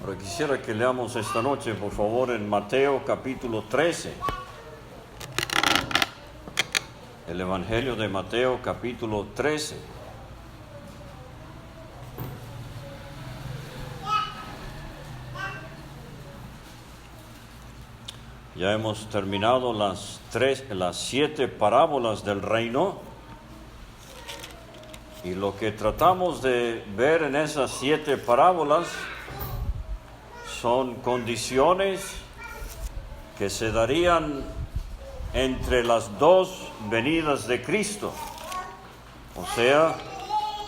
Pero quisiera que leamos esta noche, por favor, en Mateo capítulo 13. El Evangelio de Mateo capítulo 13. Ya hemos terminado las 7 parábolas del reino. Y lo que tratamos de ver en esas 7 parábolas son condiciones que se darían entre las 2 venidas de Cristo. O sea,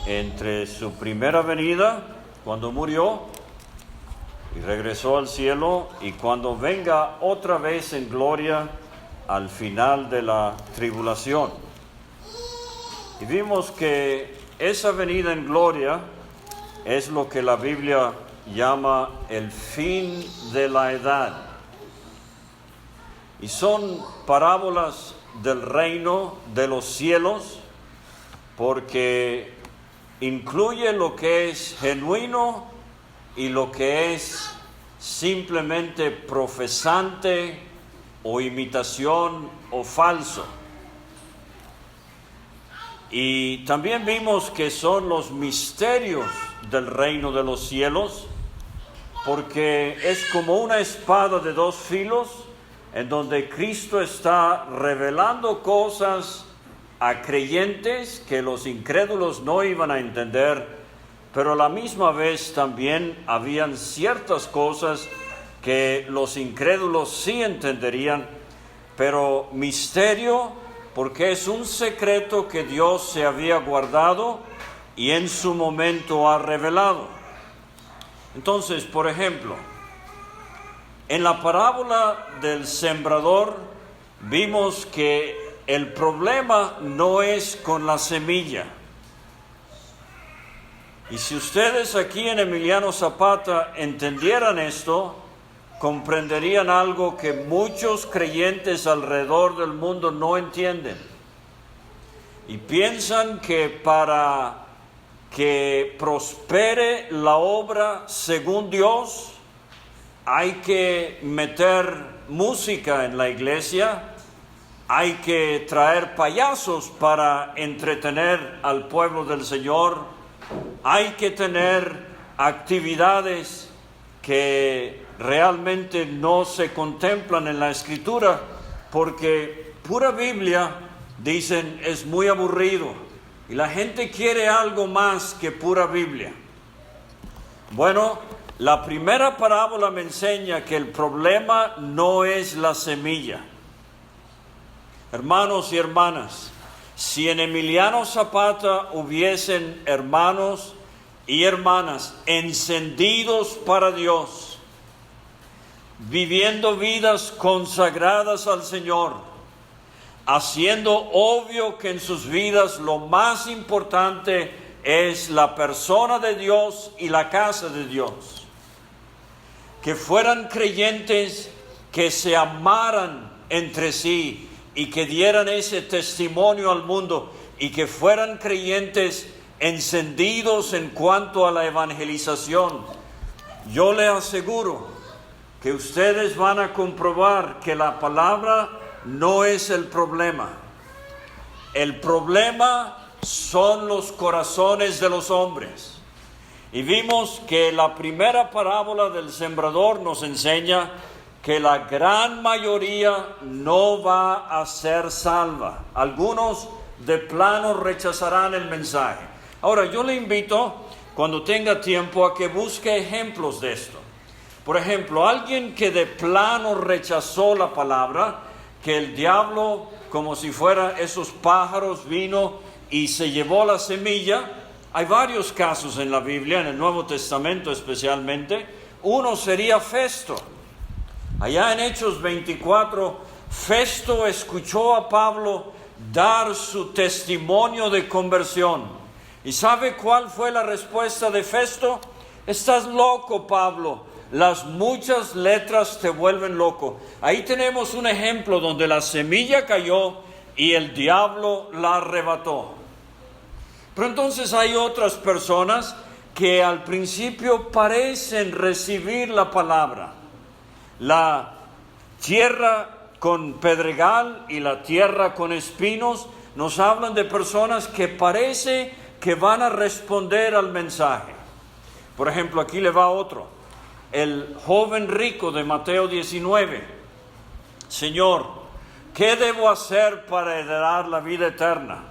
entre su primera venida, cuando murió y regresó al cielo, y cuando venga otra vez en gloria al final de la tribulación. Y vimos que esa venida en gloria es lo que la Biblia llama el fin de la edad. Y son parábolas del reino de los cielos porque incluye lo que es genuino y lo que es simplemente profesante o imitación o falso. Y también vimos que son los misterios del reino de los cielos, porque es como una espada de 2 filos, en donde Cristo está revelando cosas a creyentes que los incrédulos no iban a entender, pero a la misma vez también habían ciertas cosas que los incrédulos sí entenderían, pero misterio porque es un secreto que Dios se había guardado y en su momento ha revelado. Entonces, por ejemplo, en la parábola del sembrador vimos que el problema no es con la semilla. Y si ustedes aquí en Emiliano Zapata entendieran esto, comprenderían algo que muchos creyentes alrededor del mundo no entienden. Y piensan que para que prospere la obra según Dios, hay que meter música en la iglesia, hay que traer payasos para entretener al pueblo del Señor, hay que tener actividades que realmente no se contemplan en la Escritura, porque pura Biblia, dicen, es muy aburrido, y la gente quiere algo más que pura Biblia. Bueno, la primera parábola me enseña que el problema no es la semilla. Hermanos y hermanas, si en Emiliano Zapata hubiesen hermanos y hermanas encendidos para Dios, viviendo vidas consagradas al Señor, haciendo obvio que en sus vidas lo más importante es la persona de Dios y la casa de Dios, que fueran creyentes que se amaran entre sí y que dieran ese testimonio al mundo, y que fueran creyentes encendidos en cuanto a la evangelización, yo le aseguro que ustedes van a comprobar que la palabra no es el problema. El problema son los corazones de los hombres. Y vimos que la primera parábola del sembrador nos enseña que la gran mayoría no va a ser salva. Algunos de plano rechazarán el mensaje. Ahora, yo le invito, cuando tenga tiempo, a que busque ejemplos de esto. Por ejemplo, alguien que de plano rechazó la palabra, que el diablo, como si fuera esos pájaros, vino y se llevó la semilla. Hay varios casos en la Biblia, en el Nuevo Testamento especialmente. Uno sería Festo. Allá en Hechos 24, Festo escuchó a Pablo dar su testimonio de conversión. ¿Y sabe cuál fue la respuesta de Festo? Estás loco, Pablo. Las muchas letras te vuelven loco. Ahí tenemos un ejemplo donde la semilla cayó y el diablo la arrebató. Pero entonces hay otras personas que al principio parecen recibir la palabra. La tierra con pedregal y la tierra con espinos nos hablan de personas que parece que van a responder al mensaje. Por ejemplo, aquí le va otro. El joven rico de Mateo 19. Señor, ¿qué debo hacer para heredar la vida eterna?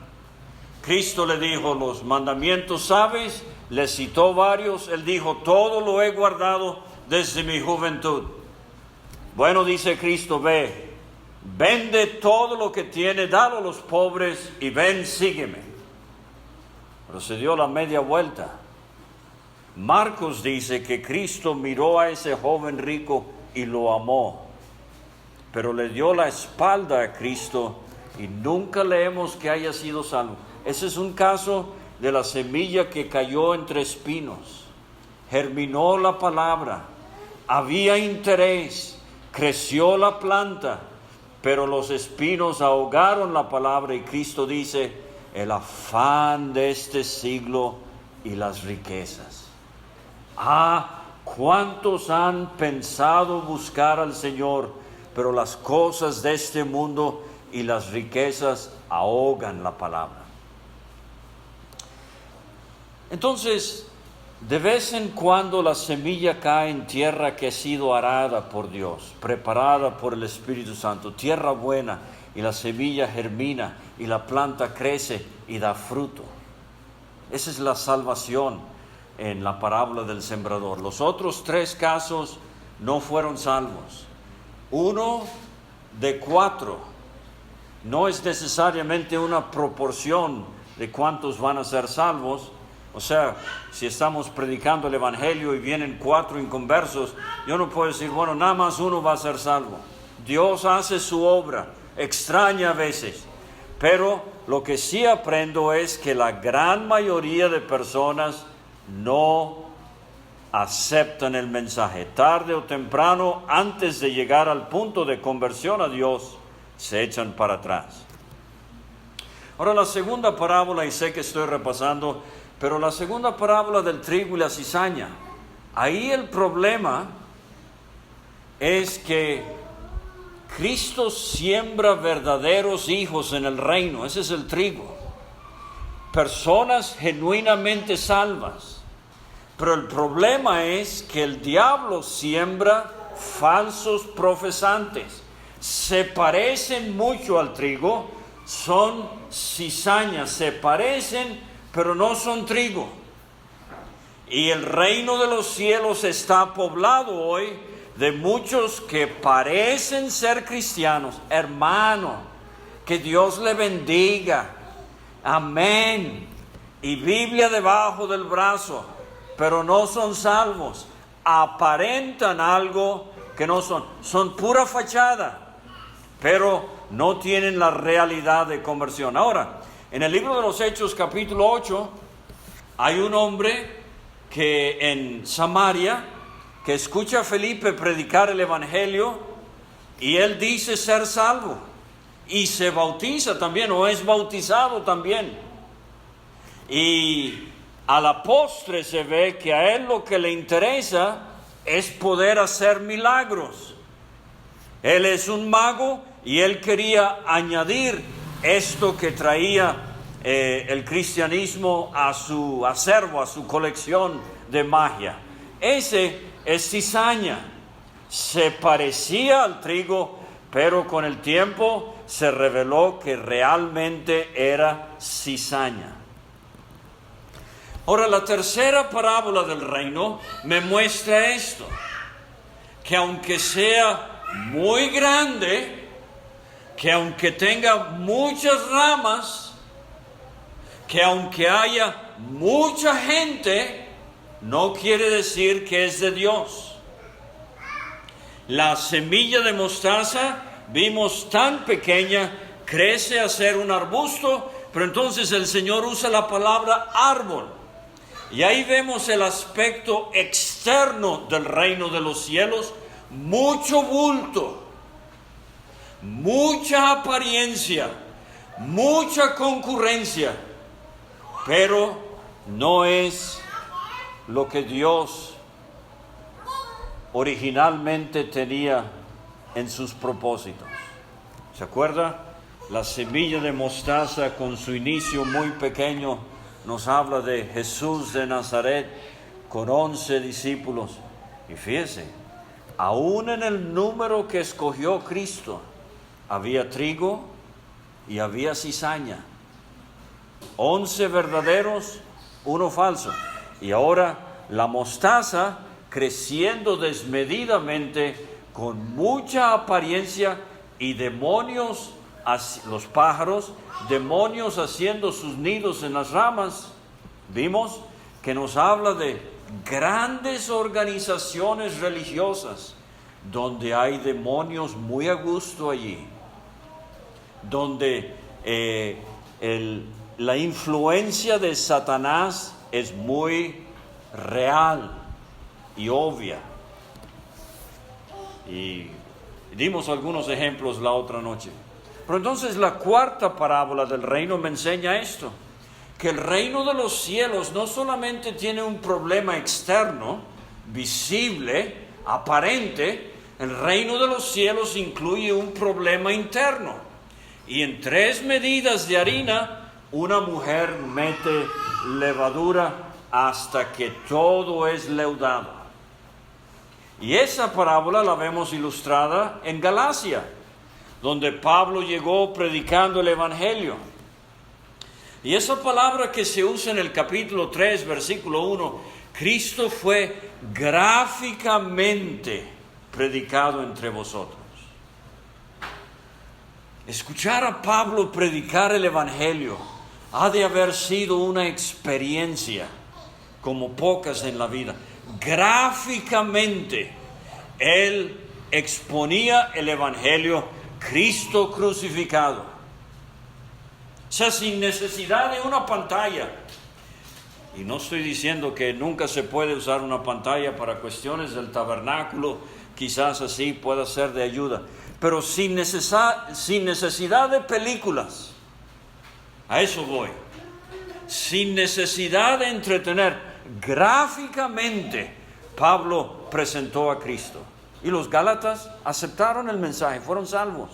Cristo le dijo, los mandamientos sabes, le citó varios. Él dijo, todo lo he guardado desde mi juventud. Bueno, dice Cristo, ve, vende todo lo que tiene, dalo a los pobres y ven, sígueme. Pero se dio la media vuelta. Marcos dice que Cristo miró a ese joven rico y lo amó, pero le dio la espalda a Cristo y nunca leemos que haya sido salvo. Ese es un caso de la semilla que cayó entre espinos. Germinó la palabra, había interés, creció la planta, pero los espinos ahogaron la palabra y Cristo dice, el afán de este siglo y las riquezas. ¿Cuántos han pensado buscar al Señor, pero las cosas de este mundo y las riquezas ahogan la palabra? Entonces, de vez en cuando la semilla cae en tierra que ha sido arada por Dios, preparada por el Espíritu Santo, tierra buena, y la semilla germina y la planta crece y da fruto. Esa es la salvación en la parábola del sembrador. Los otros 3 casos no fueron salvos. 1 de 4. No es necesariamente una proporción de cuántos van a ser salvos. O sea, si estamos predicando el Evangelio y vienen 4 inconversos, yo no puedo decir, bueno, nada más uno va a ser salvo. Dios hace su obra, extraña a veces. Pero lo que sí aprendo es que la gran mayoría de personas no aceptan el mensaje. Tarde o temprano, antes de llegar al punto de conversión a Dios, se echan para atrás. Ahora la segunda parábola, y sé que estoy repasando, pero la segunda parábola del trigo y la cizaña, ahí el problema es que Cristo siembra verdaderos hijos en el reino. Ese es el trigo. Personas genuinamente salvas. Pero el problema es que el diablo siembra falsos profesantes. Se parecen mucho al trigo, son cizañas, se parecen, pero no son trigo. Y el reino de los cielos está poblado hoy de muchos que parecen ser cristianos. Hermano, que Dios le bendiga. Amén. Y Biblia debajo del brazo, pero no son salvos. Aparentan algo que no son. Son pura fachada, pero no tienen la realidad de conversión. Ahora, en el libro de los Hechos, capítulo 8, hay un hombre que en Samaria, que escucha a Felipe predicar el Evangelio, y él dice ser salvo, y se bautiza también, o es bautizado también. Y a la postre se ve que a él lo que le interesa es poder hacer milagros. Él es un mago y él quería añadir esto que traía el cristianismo a su acervo, a su colección de magia. Ese es cizaña. Se parecía al trigo, pero con el tiempo se reveló que realmente era cizaña. Ahora, la tercera parábola del reino me muestra esto, que aunque sea muy grande, que aunque tenga muchas ramas, que aunque haya mucha gente, no quiere decir que es de Dios. La semilla de mostaza, vimos tan pequeña, crece a ser un arbusto, pero entonces el Señor usa la palabra árbol. Y ahí vemos el aspecto externo del reino de los cielos, mucho bulto, mucha apariencia, mucha concurrencia, pero no es lo que Dios originalmente tenía en sus propósitos. ¿Se acuerda? La semilla de mostaza, con su inicio muy pequeño, nos habla de Jesús de Nazaret con 11 discípulos. Y fíjese, aún en el número que escogió Cristo, había trigo y había cizaña. 11 verdaderos, uno falso. Y ahora la mostaza creciendo desmedidamente, con mucha apariencia, y demonios, los pájaros, demonios haciendo sus nidos en las ramas. Vimos que nos habla de grandes organizaciones religiosas donde hay demonios muy a gusto allí, donde la influencia de Satanás es muy real y obvia. Y dimos algunos ejemplos la otra noche. Pero entonces la cuarta parábola del reino me enseña esto, que el reino de los cielos no solamente tiene un problema externo, visible, aparente. El reino de los cielos incluye un problema interno. Y en 3 medidas de harina, una mujer mete levadura hasta que todo es leudado. Y esa parábola la vemos ilustrada en Galacia, donde Pablo llegó predicando el Evangelio. Y esa palabra que se usa en el capítulo 3, versículo 1, Cristo fue gráficamente predicado entre vosotros. Escuchar a Pablo predicar el Evangelio ha de haber sido una experiencia como pocas en la vida. Gráficamente, él exponía el Evangelio, Cristo crucificado. O sea, sin necesidad de una pantalla. Y no estoy diciendo que nunca se puede usar una pantalla para cuestiones del tabernáculo, quizás así pueda ser de ayuda, pero sin necesidad de películas. A eso voy. Sin necesidad de entretener. Gráficamente, Pablo presentó a Cristo. Y los Gálatas aceptaron el mensaje, fueron salvos.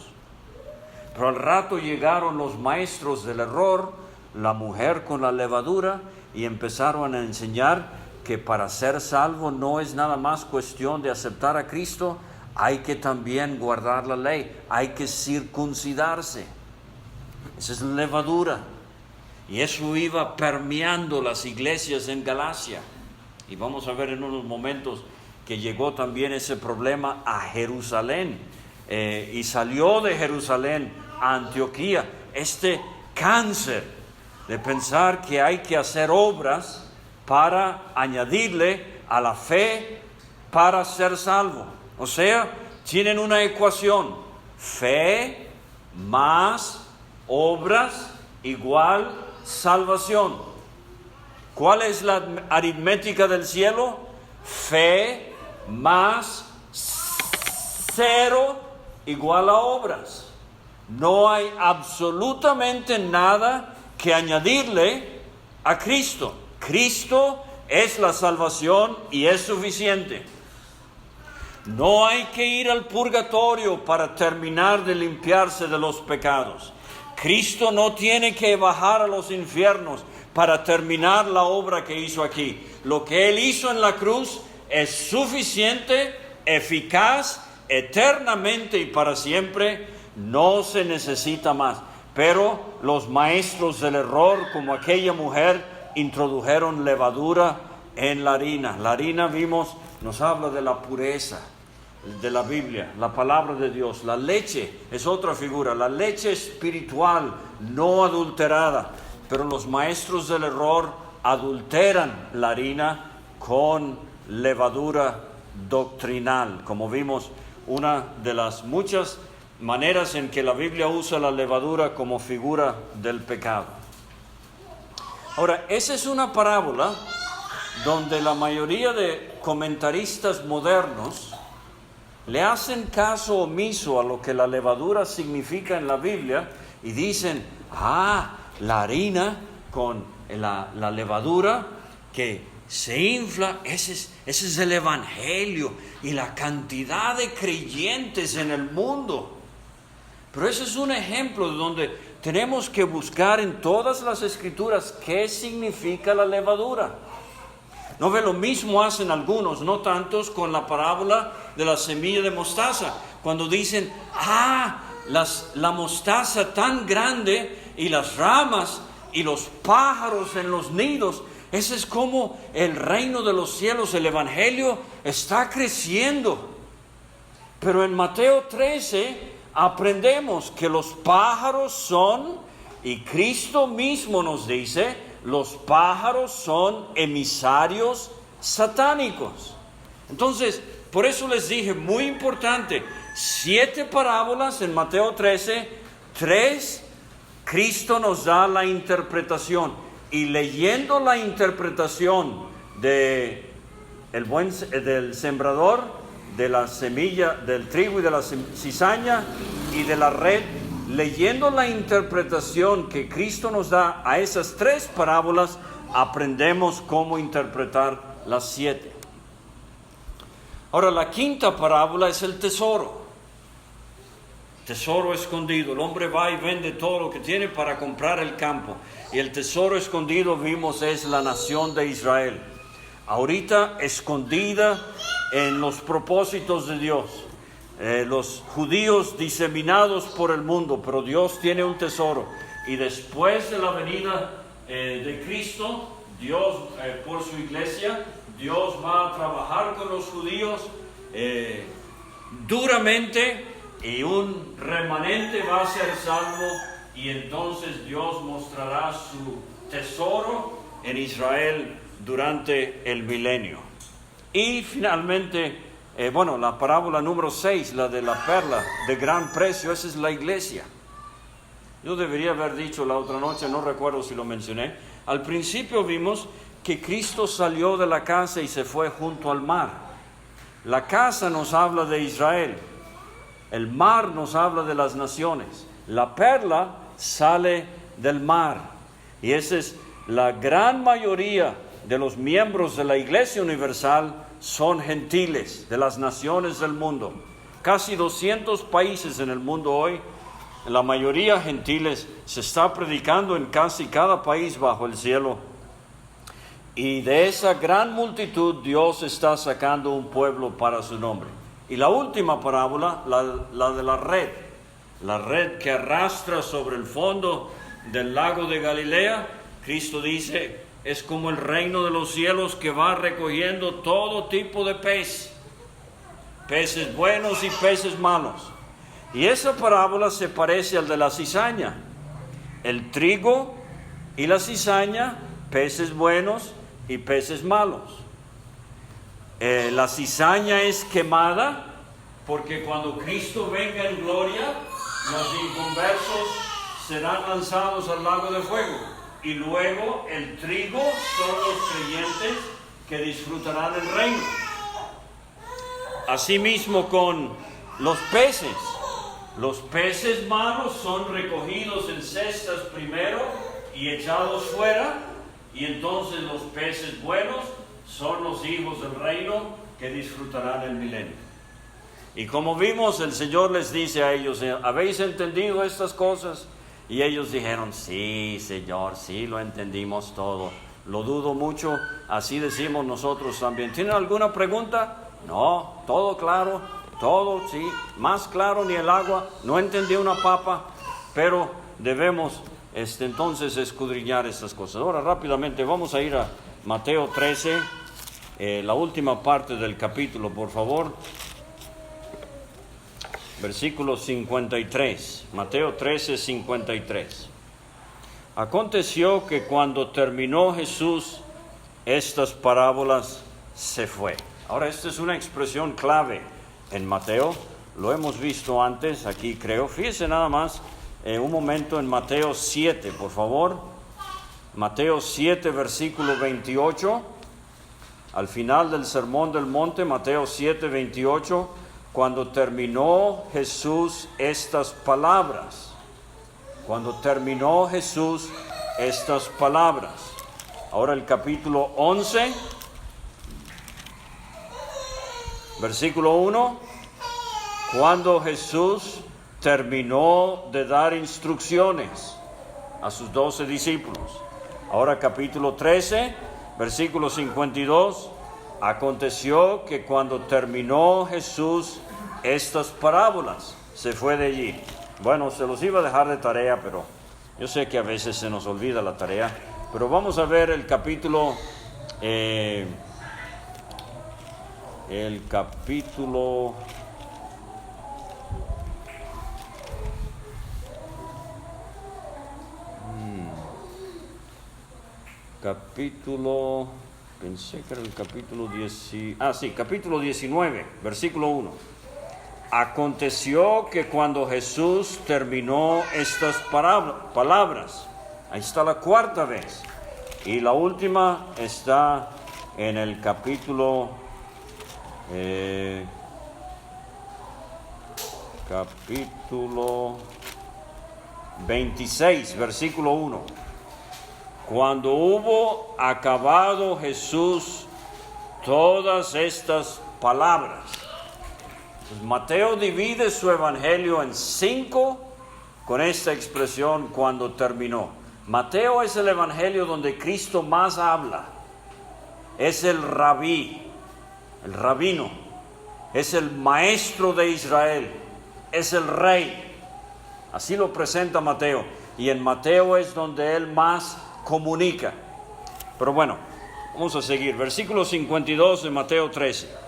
Pero al rato llegaron los maestros del error, la mujer con la levadura, y empezaron a enseñar que para ser salvo no es nada más cuestión de aceptar a Cristo, hay que también guardar la ley, hay que circuncidarse. Esa es la levadura. Y eso iba permeando las iglesias en Galacia. Y vamos a ver en unos momentos que llegó también ese problema a Jerusalén. Y salió de Jerusalén a Antioquía este cáncer de pensar que hay que hacer obras para añadirle a la fe para ser salvo. O sea, tienen una ecuación: fe más obras igual salvación. ¿Cuál es la aritmética del cielo? Fe más 0 igual a obras. No hay absolutamente nada que añadirle a Cristo. Cristo es la salvación y es suficiente. No hay que ir al purgatorio para terminar de limpiarse de los pecados. Cristo no tiene que bajar a los infiernos para terminar la obra que hizo aquí. Lo que Él hizo en la cruz es suficiente, eficaz, eternamente y para siempre. No se necesita más. Pero los maestros del error, como aquella mujer, introdujeron levadura en la harina. La harina, vimos, nos habla de la pureza de la Biblia, la palabra de Dios. La leche es otra figura, la leche espiritual no adulterada. Pero los maestros del error adulteran la harina con levadura doctrinal, como vimos, una de las muchas maneras en que la Biblia usa la levadura como figura del pecado. Ahora, esa es una parábola donde la mayoría de comentaristas modernos le hacen caso omiso a lo que la levadura significa en la Biblia y dicen, la harina con la levadura que se infla, ese es el Evangelio y la cantidad de creyentes en el mundo. Pero ese es un ejemplo de donde tenemos que buscar en todas las Escrituras qué significa la levadura. ¿No ve? Lo mismo hacen algunos, no tantos, con la parábola de la semilla de mostaza. Cuando dicen, la mostaza tan grande y las ramas y los pájaros en los nidos, ese es como el reino de los cielos, el Evangelio está creciendo. Pero en Mateo 13 aprendemos que los pájaros son, y Cristo mismo nos dice, los pájaros son emisarios satánicos. Entonces, por eso les dije, muy importante, 7 parábolas en Mateo 13, 3, Cristo nos da la interpretación. Y leyendo la interpretación del sembrador, de la semilla, del trigo y de la cizaña y de la red, leyendo la interpretación que Cristo nos da a esas 3 parábolas, aprendemos cómo interpretar las 7. Ahora, la 5ª parábola es el tesoro. Tesoro escondido. El hombre va y vende todo lo que tiene para comprar el campo. Y el tesoro escondido, vimos, es la nación de Israel. Ahorita escondida en los propósitos de Dios. Los judíos diseminados por el mundo, pero Dios tiene un tesoro. Y después de la venida de Cristo, Dios, por su iglesia, Dios va a trabajar con los judíos duramente, y un remanente va a ser salvo, y entonces Dios mostrará su tesoro en Israel durante el milenio. Y finalmente, la parábola número 6, la de la perla de gran precio, esa es la iglesia. Yo debería haber dicho la otra noche, no recuerdo si lo mencioné. Al principio vimos que Cristo salió de la casa y se fue junto al mar. La casa nos habla de Israel. El mar nos habla de las naciones. La perla sale del mar. Y esa es la gran mayoría de los miembros de la Iglesia Universal, son gentiles de las naciones del mundo. Casi 200 países en el mundo hoy, la mayoría gentiles, se está predicando en casi cada país bajo el cielo. Y de esa gran multitud Dios está sacando un pueblo para su nombre. Y la última parábola, la de la red que arrastra sobre el fondo del lago de Galilea, Cristo dice, es como el reino de los cielos que va recogiendo todo tipo de peces buenos y peces malos. Y esa parábola se parece al de la cizaña. El trigo y la cizaña, peces buenos y peces malos. La cizaña es quemada, porque cuando Cristo venga en gloria, los inconversos serán lanzados al lago de fuego. Y luego el trigo son los creyentes que disfrutarán el reino. Asimismo con los peces. Los peces malos son recogidos en cestas primero y echados fuera. Y entonces los peces buenos son los hijos del reino que disfrutarán el milenio. Y como vimos, el Señor les dice a ellos, ¿habéis entendido estas cosas? Y ellos dijeron, sí, Señor, sí, lo entendimos todo. Lo dudo mucho, así decimos nosotros también. ¿Tienen alguna pregunta? No, todo claro, todo, sí, más claro ni el agua. No entendí una papa, pero debemos entonces escudriñar estas cosas. Ahora rápidamente vamos a ir a Mateo 13, la última parte del capítulo, por favor. Versículo 53, Mateo 13, 53. Aconteció que cuando terminó Jesús estas parábolas, se fue. Ahora, esta es una expresión clave en Mateo, lo hemos visto antes aquí, creo. Fíjese nada más un momento en Mateo 7, por favor. Mateo 7, versículo 28, al final del Sermón del Monte, Mateo 7, 28. Cuando terminó Jesús estas palabras. Ahora el capítulo 11 Versículo 1, cuando Jesús terminó de dar instrucciones a sus 12 discípulos. Ahora capítulo 13, versículo 52, aconteció que cuando terminó Jesús estas parábolas, se fue de allí. Bueno, se los iba a dejar de tarea, pero yo sé que a veces se nos olvida la tarea. Pero vamos a ver el capítulo, pensé que era el capítulo 10, capítulo 19, versículo 1. Aconteció que cuando Jesús terminó estas palabras, ahí está la cuarta vez, y la última está en el capítulo 26, versículo 1. Cuando hubo acabado Jesús todas estas palabras. Pues Mateo divide su evangelio en 5 con esta expresión cuando terminó. Mateo es el evangelio donde Cristo más habla. Es el rabí, el rabino. Es el maestro de Israel. Es el rey. Así lo presenta Mateo. Y en Mateo es donde él más comunica. Pero bueno, vamos a seguir. Versículo 52 de Mateo 13.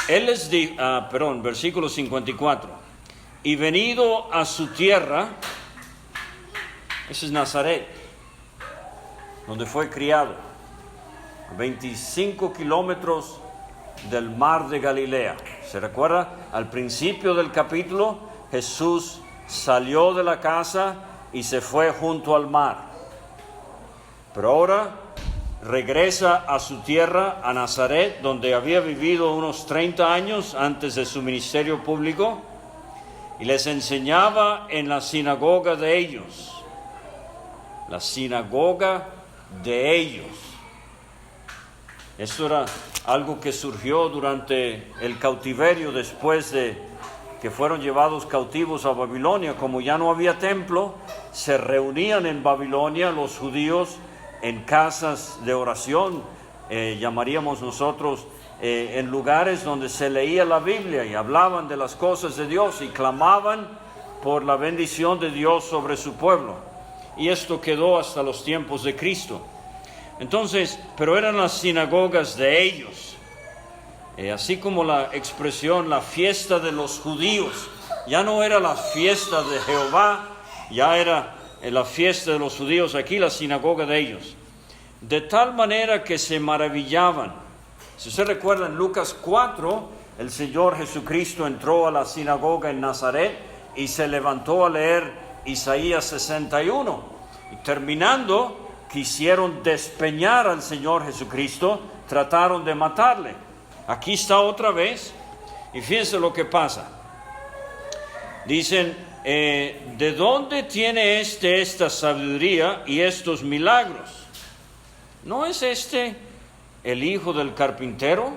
Él les dijo, versículo 54. Y venido a su tierra, ese es Nazaret, donde fue criado, a 25 kilómetros del mar de Galilea. ¿Se recuerda? Al principio del capítulo, Jesús salió de la casa y se fue junto al mar. Pero ahora regresa a su tierra, a Nazaret, donde había vivido unos 30 años antes de su ministerio público, y les enseñaba en la sinagoga de ellos. La sinagoga de ellos. Esto era algo que surgió durante el cautiverio, después de que fueron llevados cautivos a Babilonia. Como ya no había templo, se reunían en Babilonia los judíos en casas de oración, llamaríamos nosotros, en lugares donde se leía la Biblia y hablaban de las cosas de Dios y clamaban por la bendición de Dios sobre su pueblo. Y esto quedó hasta los tiempos de Cristo. Entonces, pero eran las sinagogas de ellos. Así como la expresión, la fiesta de los judíos, ya no era la fiesta de Jehová, ya era la fiesta de los judíos, aquí la sinagoga de ellos. De tal manera que se maravillaban. Si usted recuerda, en Lucas 4, el Señor Jesucristo entró a la sinagoga en Nazaret y se levantó a leer Isaías 61. Y terminando, quisieron despeñar al Señor Jesucristo, trataron de matarle. Aquí está otra vez, y fíjense lo que pasa. Dicen, ¿de dónde tiene esta sabiduría y estos milagros? ¿No es este el hijo del carpintero?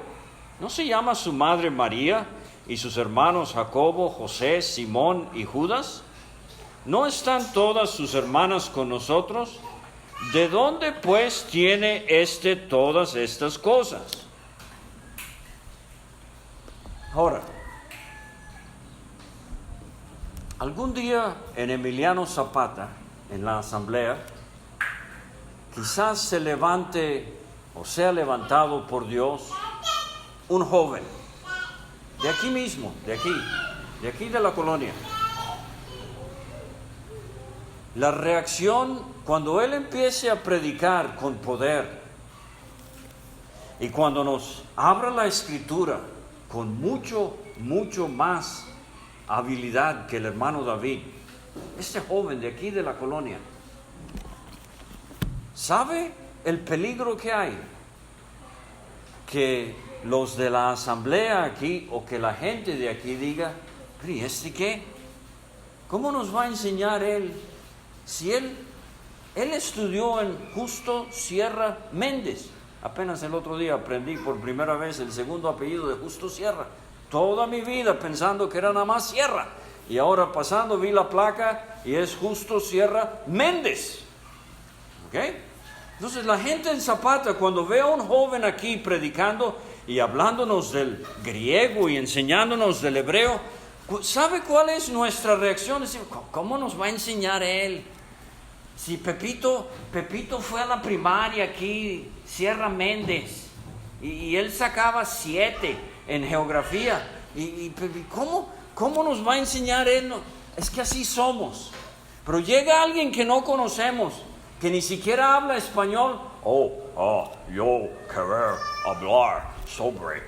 ¿No se llama su madre María y sus hermanos Jacobo, José, Simón y Judas? ¿No están todas sus hermanas con nosotros? ¿De dónde pues tiene todas estas cosas? Ahora, algún día en Emiliano Zapata, en la asamblea, quizás se levante o sea levantado por Dios un joven, de aquí mismo, de aquí de la colonia. La reacción cuando él empiece a predicar con poder y cuando nos abra la escritura con mucho más habilidad que el hermano David, este joven de aquí de la colonia, ¿sabe el peligro que hay? Que los de la asamblea aquí o que la gente de aquí diga, ¿y este qué? ¿Cómo nos va a enseñar él? Si él estudió en Justo Sierra Méndez, Apenas el otro día aprendí por primera vez el segundo apellido de Justo Sierra. Toda mi vida pensando que era nada más Sierra. Y ahora pasando vi la placa y es Justo Sierra Méndez. ¿Ok? Entonces la gente en Zapata, cuando ve a un joven aquí predicando y hablándonos del griego y enseñándonos del hebreo, ¿sabe cuál es nuestra reacción? Decimos, ¿cómo nos va a enseñar él? Si Pepito fue a la primaria aquí, Sierra Méndez, y él sacaba 7 en geografía. ¿Cómo nos va a enseñar él? No, es que así somos. Pero llega alguien que no conocemos, que ni siquiera habla español. Yo querer hablar sobre,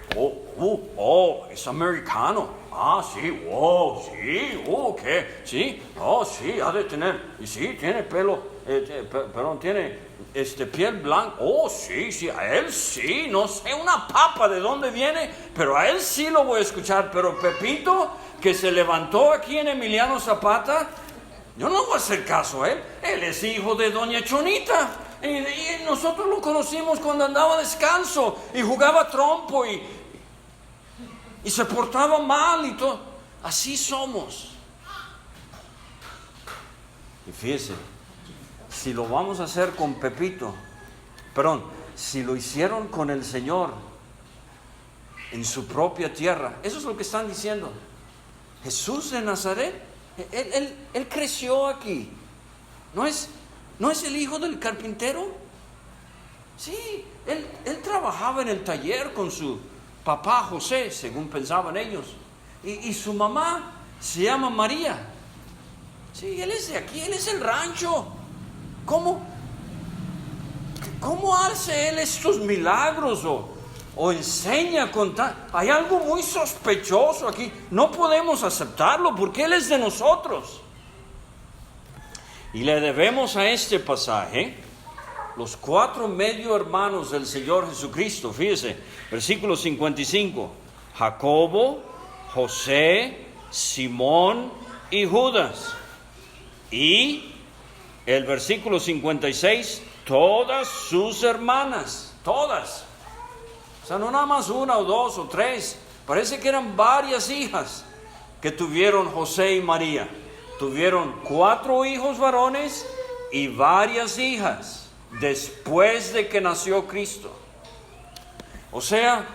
es americano. ¿Qué? Sí, sí, ha de tener, y sí, tiene pelo, perdón, tiene piel blanca. Sí, a él sí, no sé una papa de dónde viene, pero a él sí lo voy a escuchar. Pero Pepito, que se levantó aquí en Emiliano Zapata, yo no voy a hacer caso a él. Él es hijo de doña Chonita, y nosotros lo conocimos cuando andaba descalzo y jugaba trompo y se portaba mal y todo. Así somos. Y fíjese, si lo vamos a hacer con Pepito, si lo hicieron con el Señor en su propia tierra, eso es lo que están diciendo. Jesús de Nazaret, él creció aquí. ¿No es el hijo del carpintero? Sí, él trabajaba en el taller con su papá José, según pensaban ellos, y su mamá se llama María. Sí, él es de aquí, él es el rancho. ¿Cómo hace él estos milagros o enseña hay algo muy sospechoso aquí? No podemos aceptarlo porque él es de nosotros. Y le debemos a este pasaje los 4 medio hermanos del Señor Jesucristo. Fíjese, versículo 55, Jacobo, José, Simón y Judas. Y el versículo 56, todas sus hermanas, todas. O sea, no nada más 1 o 2 o 3, parece que eran varias hijas que tuvieron José y María. Tuvieron 4 hijos varones y varias hijas después de que nació Cristo. O sea,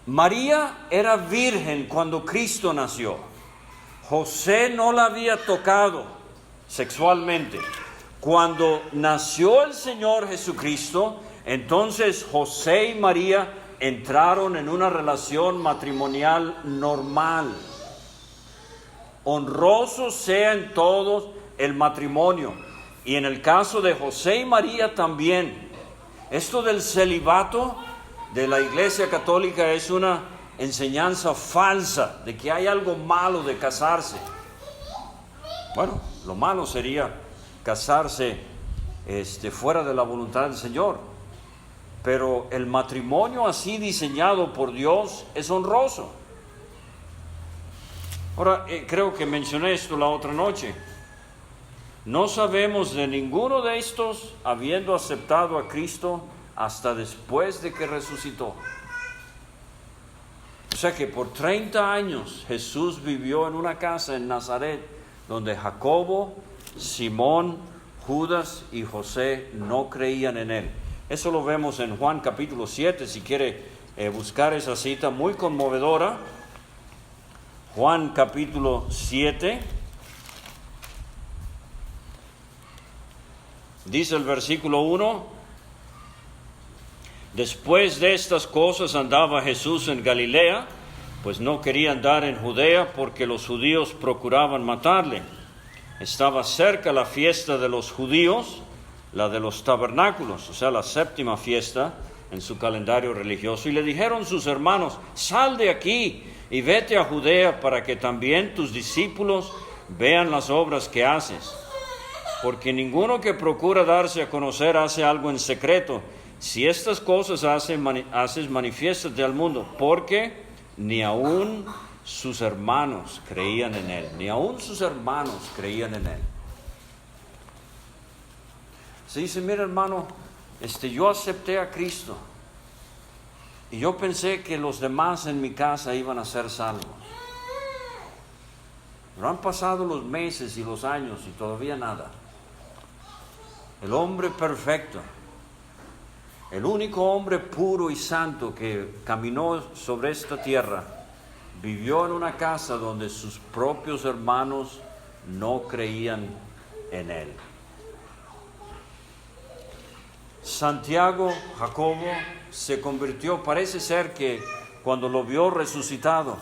María era virgen cuando Cristo nació. José no la había tocado sexualmente. Cuando nació el Señor Jesucristo, entonces José y María entraron en una relación matrimonial normal. Honroso sea en todos el matrimonio. Y en el caso de José y María también. Esto del celibato de la Iglesia Católica es una enseñanza falsa de que hay algo malo de casarse. Bueno, lo malo sería casarse fuera de la voluntad del Señor. Pero el matrimonio así diseñado por Dios es honroso. Ahora, creo que mencioné esto la otra noche. No sabemos de ninguno de estos habiendo aceptado a Cristo hasta después de que resucitó. O sea que por 30 años Jesús vivió en una casa en Nazaret donde Jacobo, Simón, Judas y José no creían en él. Eso lo vemos en Juan capítulo 7, si quiere buscar esa cita muy conmovedora. Juan capítulo 7. Dice el versículo 1, después de estas cosas andaba Jesús en Galilea, pues no quería andar en Judea porque los judíos procuraban matarle. Estaba cerca la fiesta de los judíos, la de los tabernáculos, o sea, la 7ª fiesta en su calendario religioso. Y le dijeron sus hermanos, sal de aquí y vete a Judea para que también tus discípulos vean las obras que haces. Porque ninguno que procura darse a conocer hace algo en secreto. Si estas cosas haces, manifiéstate al mundo, porque ni aún sus hermanos creían en él. Ni aún sus hermanos creían en él. Se dice, mira hermano, yo acepté a Cristo y yo pensé que los demás en mi casa iban a ser salvos. Pero han pasado los meses y los años y todavía nada. El hombre perfecto, el único hombre puro y santo que caminó sobre esta tierra, vivió en una casa donde sus propios hermanos no creían en él. Santiago, Jacobo, se convirtió, parece ser que cuando lo vio resucitado,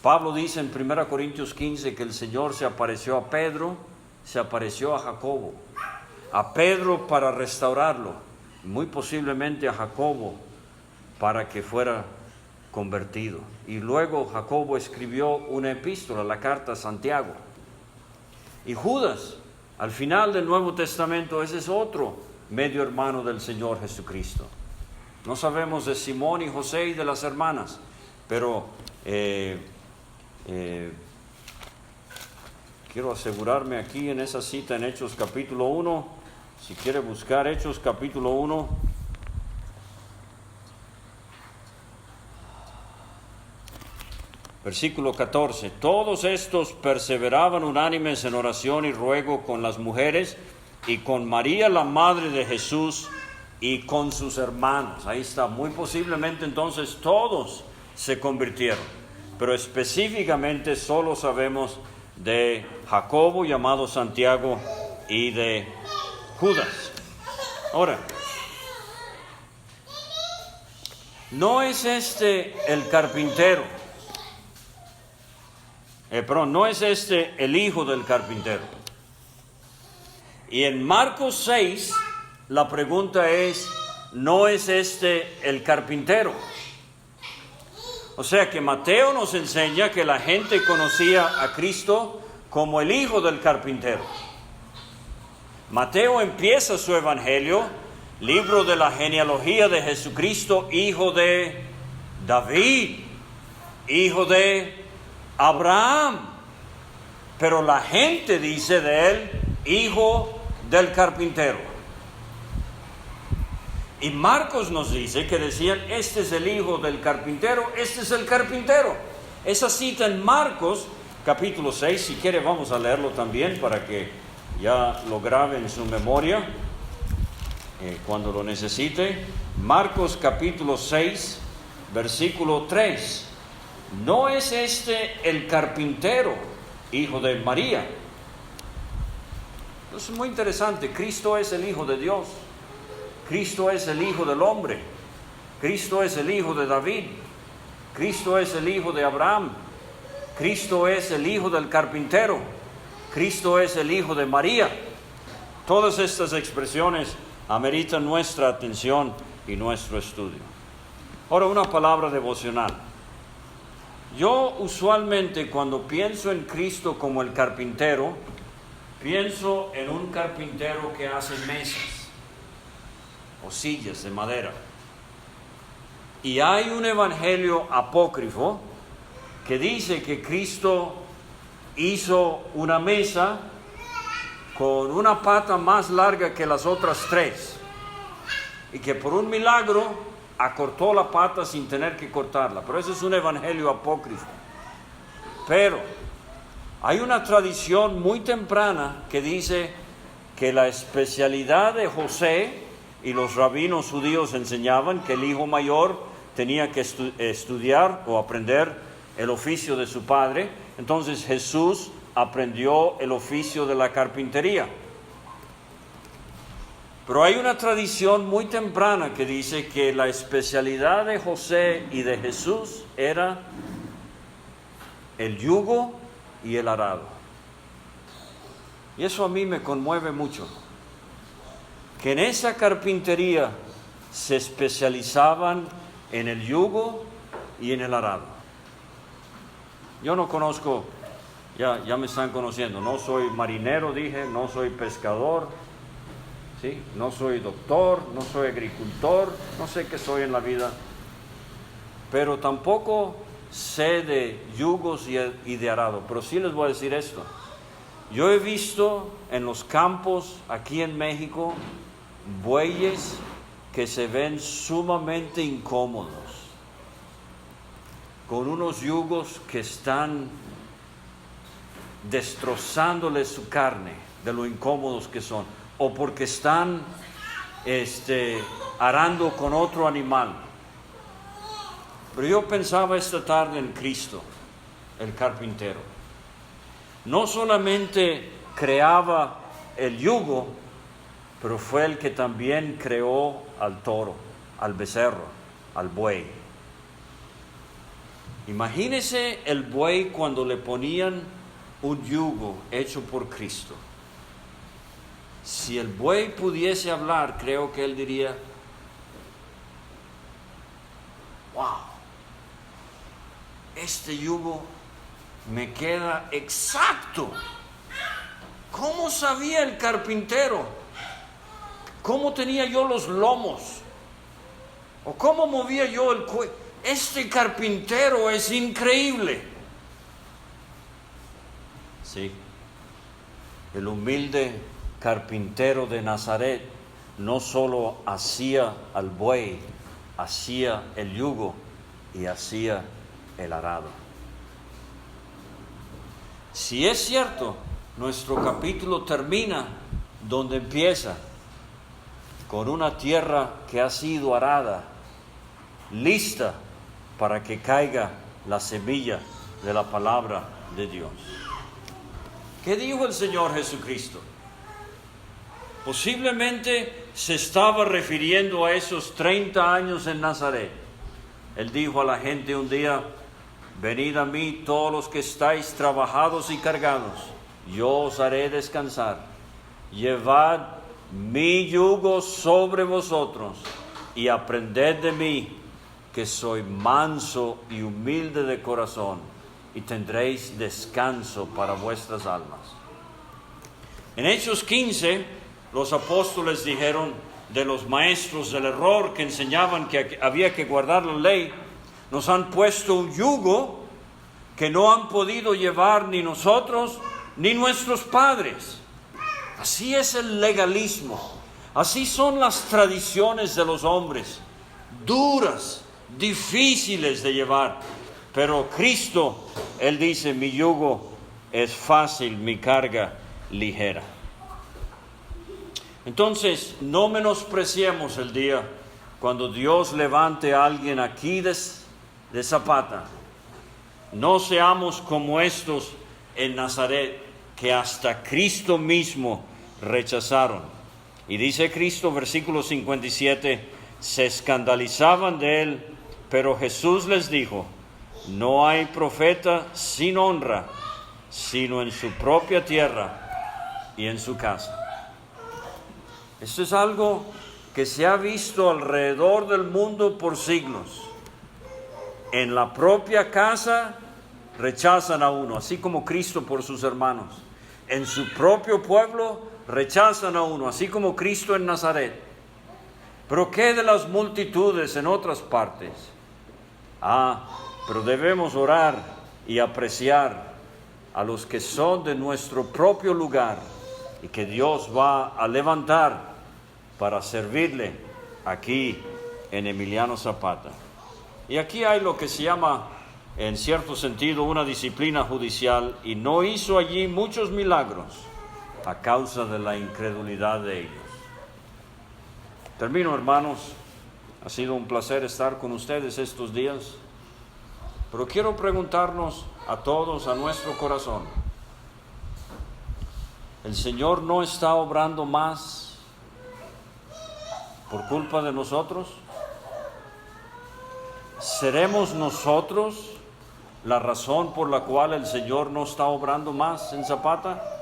Pablo dice en 1 Corintios 15 que el Señor se apareció a Pedro, se apareció a Jacobo, a Pedro para restaurarlo, muy posiblemente a Jacobo para que fuera convertido. Y luego Jacobo escribió una epístola, la carta a Santiago. Y Judas, al final del Nuevo Testamento, ese es otro medio hermano del Señor Jesucristo. No sabemos de Simón y José y de las hermanas, pero quiero asegurarme aquí en esa cita en Hechos capítulo 1, si quiere buscar Hechos capítulo 1, versículo 14. Todos estos perseveraban unánimes en oración y ruego con las mujeres y con María la madre de Jesús y con sus hermanos. Ahí está, muy posiblemente entonces todos se convirtieron, pero específicamente solo sabemos de Jacobo, llamado Santiago, y de Judas. Ahora, no es el carpintero, no es el hijo del carpintero. Y en Marcos 6, la pregunta es, ¿no es el carpintero? O sea que Mateo nos enseña que la gente conocía a Cristo como el hijo del carpintero. Mateo empieza su evangelio, libro de la genealogía de Jesucristo, hijo de David, hijo de Abraham. Pero la gente dice de él, hijo del carpintero. Y Marcos nos dice que decían, este es el hijo del carpintero, este es el carpintero. Esa cita en Marcos capítulo 6, si quiere vamos a leerlo también para que ya lo grabe en su memoria cuando lo necesite. Marcos capítulo 6, versículo 3. ¿No es el carpintero, hijo de María? Eso es muy interesante. Cristo es el Hijo de Dios. Cristo es el Hijo del hombre. Cristo es el Hijo de David. Cristo es el Hijo de Abraham. Cristo es el Hijo del carpintero. Cristo es el Hijo de María. Todas estas expresiones ameritan nuestra atención y nuestro estudio. Ahora, una palabra devocional. Yo usualmente cuando pienso en Cristo como el carpintero, pienso en un carpintero que hace mesas o sillas de madera. Y hay un evangelio apócrifo que dice que Cristo hizo una mesa con una pata más larga que las otras tres y que por un milagro acortó la pata sin tener que cortarla. Pero ese es un evangelio apócrifo. Pero hay una tradición muy temprana que dice que la especialidad de José, y los rabinos judíos enseñaban que el hijo mayor tenía que estudiar o aprender el oficio de su padre. Entonces Jesús aprendió el oficio de la carpintería. Pero hay una tradición muy temprana que dice que la especialidad de José y de Jesús era el yugo y el arado. Y eso a mí me conmueve mucho. Que en esa carpintería se especializaban en el yugo y en el arado. Yo no conozco, ya me están conociendo, no soy marinero, dije, no soy pescador, ¿sí? No soy doctor, no soy agricultor, no sé qué soy en la vida, pero tampoco sé de yugos y de arado. Pero sí les voy a decir esto. Yo he visto en los campos aquí en México bueyes que se ven sumamente incómodos, con unos yugos que están destrozándole su carne de lo incómodos que son, o porque están arando con otro animal. Pero yo pensaba esta tarde en Cristo, el carpintero. No solamente creaba el yugo, pero fue el que también creó al toro, al becerro, al buey. Imagínese el buey cuando le ponían un yugo hecho por Cristo. Si el buey pudiese hablar, creo que él diría: wow, este yugo me queda exacto. ¿Cómo sabía el carpintero? ¿Cómo tenía yo los lomos? ¿O cómo movía yo el cuello? Este carpintero es increíble. Sí, el humilde carpintero de Nazaret no solo hacía al buey, hacía el yugo y hacía el arado. Si es cierto, nuestro capítulo termina donde empieza, con una tierra que ha sido arada, lista para que caiga la semilla de la palabra de Dios. ¿Qué dijo el Señor Jesucristo? Posiblemente se estaba refiriendo a esos 30 años en Nazaret. Él dijo a la gente un día: venid a mí todos los que estáis trabajados y cargados, yo os haré descansar. Llevad mi yugo sobre vosotros y aprended de mí, que soy manso y humilde de corazón, y tendréis descanso para vuestras almas. En Hechos 15, los apóstoles dijeron de los maestros del error que enseñaban que había que guardar la ley: nos han puesto un yugo que no han podido llevar ni nosotros ni nuestros padres. Así es el legalismo, así son las tradiciones de los hombres, duras, difíciles de llevar. Pero Cristo, Él dice: mi yugo es fácil, mi carga ligera. Entonces, no menospreciemos el día cuando Dios levante a alguien aquí de Zapata. No seamos como estos en Nazaret, que hasta Cristo mismo rechazaron. Y dice Cristo, versículo 57, se escandalizaban de él, pero Jesús les dijo: no hay profeta sin honra, sino en su propia tierra y en su casa. Esto es algo que se ha visto alrededor del mundo por siglos. En la propia casa rechazan a uno, así como Cristo por sus hermanos. En su propio pueblo rechazan a uno, así como Cristo en Nazaret. Pero ¿qué de las multitudes en otras partes? Pero debemos orar y apreciar a los que son de nuestro propio lugar y que Dios va a levantar para servirle aquí en Emiliano Zapata. Y aquí hay lo que se llama, en cierto sentido, una disciplina judicial, y no hizo allí muchos milagros a causa de la incredulidad de ellos. Termino, hermanos. Ha sido un placer estar con ustedes estos días, pero quiero preguntarnos a todos, a nuestro corazón: ¿el Señor no está obrando más por culpa de nosotros? ¿Seremos nosotros la razón por la cual el Señor no está obrando más en Zapata?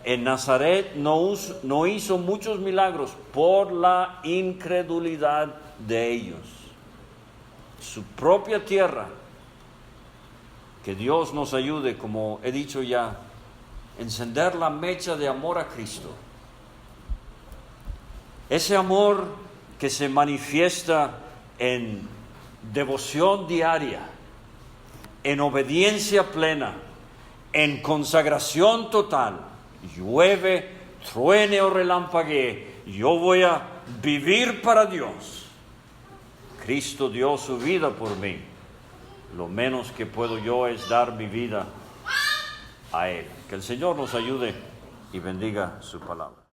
En Nazaret no hizo muchos milagros por la incredulidad de ellos. Su propia tierra. Que Dios nos ayude, como he dicho ya, encender la mecha de amor a Cristo. Ese amor que se manifiesta en devoción diaria, en obediencia plena, en consagración total. Llueve, truene o relampaguee, yo voy a vivir para Dios. Cristo dio su vida por mí. Lo menos que puedo yo es dar mi vida a Él. Que el Señor nos ayude y bendiga su palabra.